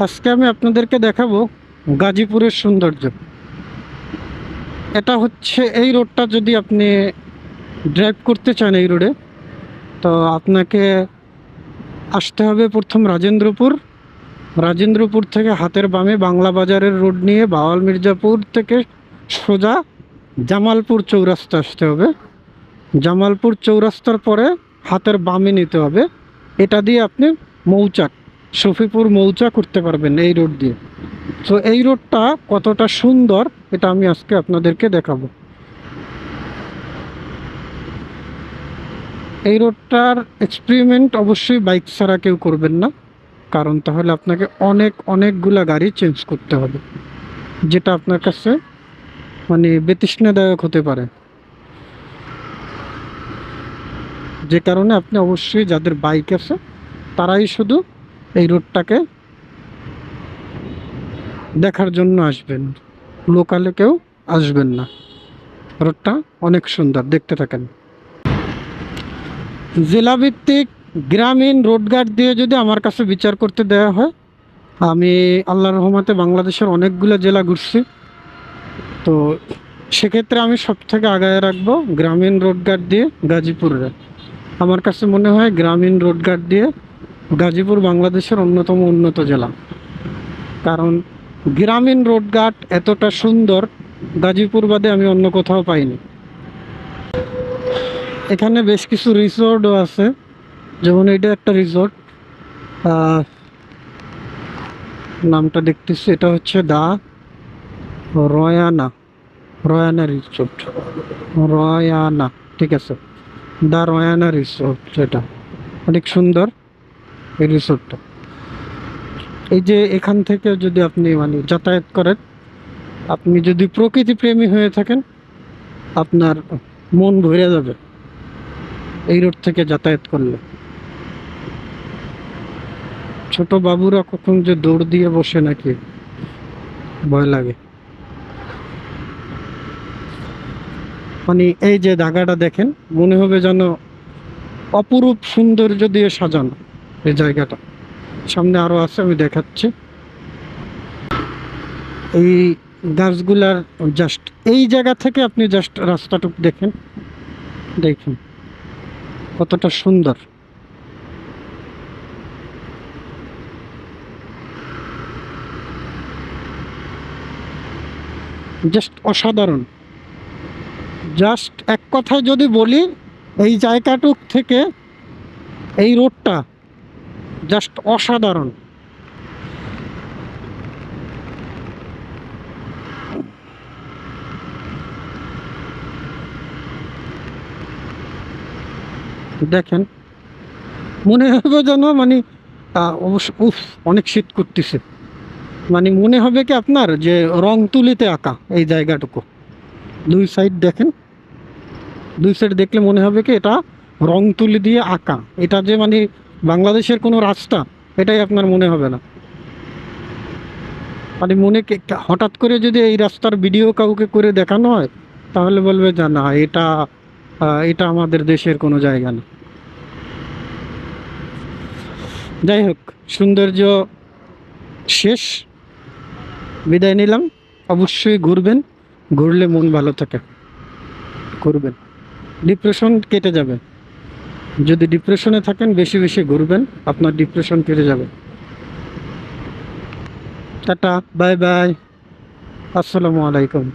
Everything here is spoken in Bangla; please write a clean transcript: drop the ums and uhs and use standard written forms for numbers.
আজকে আমি আপনাদেরকে দেখাবো গাজীপুরের সৌন্দর্য। এটা হচ্ছে এই রোডটা, যদি আপনি ড্রাইভ করতে চান এই রোডে, তো আপনাকে আসতে হবে প্রথম রাজেন্দ্রপুর থেকে হাতের বামে বাংলা বাজারের রোড নিয়ে বাওয়াল মির্জাপুর থেকে সোজা জামালপুর চৌরাস্তা আসতে হবে। জামালপুর চৌরাস্তার পরে হাতের বামে নিতে হবে। এটা দিয়ে আপনি মৌচাক, শফিপুর মৌচাক করতে পারবেন এই রোড দিয়ে। তো এই রোডটা কতটা সুন্দর এটা আমি আজকে আপনাদেরকে দেখাবো। এই রোডটার এক্সপেরিমেন্ট অবশ্যই বাইক ছাড়া কেউ করবেন না, কারণ তাহলে আপনাকে অনেকগুলা গাড়ি চেঞ্জ করতে হবে, যেটা আপনার কাছে বিতৃষ্ণাদায়ক হতে পারে। যে কারণে আপনি অবশ্যই, যাদের বাইক আছে তারাই শুধু এই রোডটাকে দেখার জন্য আসবেন, লোকালে কেউ আসবেন না। রোডটা অনেক সুন্দর, দেখতে থাকেন। জেলাভিত্তিক গ্রামীণ রোডঘাট দিয়ে যদি আমার কাছে বিচার করতে দেওয়া হয়, আমি আল্লাহর রহমতে বাংলাদেশের অনেকগুলো জেলা ঘুরছি। তো সেক্ষেত্রে আমি সব থেকে আগায় রাখবো গ্রামীণ রোডঘাট দিয়ে গাজীপুরে। আমার কাছে মনে হয় গ্রামীণ রোডঘাট দিয়ে গাজীপুর বাংলাদেশের অন্যতম উন্নত জেলা, কারণ গ্রামীণ রোডঘাট এতটা সুন্দর গাজীপুর বাদে আমি অন্য কোথাও পাইনি। এখানে বেশ কিছু রিসোর্টও আছে, যেমন এটা একটা রিসোর্ট, নামটা দেখতেছি, এটা হচ্ছে দা রয়ানা রিসোর্ট। রয়ানা, ঠিক আছে, দা রয়ানা রিসোর্ট। এটা অনেক সুন্দর এই রিসোর্টটা। এই যে এখান থেকে যদি আপনি যাতায়াত করেন, আপনি যদি প্রকৃতি প্রেমী হয়ে থাকেন, আপনার মন ভরে যাবে এই রোড থেকে যাতায়াত করলে। ছোট বাবুরা কখন যে দৌড় দিয়ে বসে নাকি, ভয় লাগে। এই যে জায়গাটা দেখেন, মনে হবে যেন অপরূপ সৌন্দর্য দিয়ে সাজানো এই জায়গাটা। সামনে আরো আছে, আমি দেখাচ্ছি। এই গাছগুলার জাস্ট এই জায়গা থেকে আপনি জাস্ট রাস্তাটুকু দেখেন কতটা সুন্দর। জাস্ট অসাধারণ। জাস্ট এক কথায় যদি বলি, এই জায়গাটুক থেকে এই রোডটা জাস্ট অসাধারণ। দেখেন, মনে হবে যেন উফ, অনেক শীত করতেছে। মনে হবে কি আপনার যে রং তুলিতে আঁকা এই জায়গাটুকু। দুই সাইড দেখেন, দুই সাইড দেখলে মনে হবে কি এটা রং তুলি দিয়ে আঁকা। এটা যে বাংলাদেশের কোনো রাস্তা, এটাই আপনার মনে হবে না। হঠাৎ করে যদি এই রাস্তার ভিডিও কাউকে করে দেখানো হয়, তাহলে বলবে যে না, এটা আমাদের দেশের কোনো জায়গা না। যাই হোক, সৌন্দর্য শেষ, বিদায় নিলাম। অবশ্যই ঘুরবেন, ঘুরলে মন ভালো থাকে, ঘুরবেন, ডিপ্রেশন কেটে যাবে। যদি ডিপ্রেশনে থাকেন, বেশি বেশি ঘুরবেন, আপনার ডিপ্রেশন কেটে যাবে। টাটা, বাই বাই, আসসালামু আলাইকুম।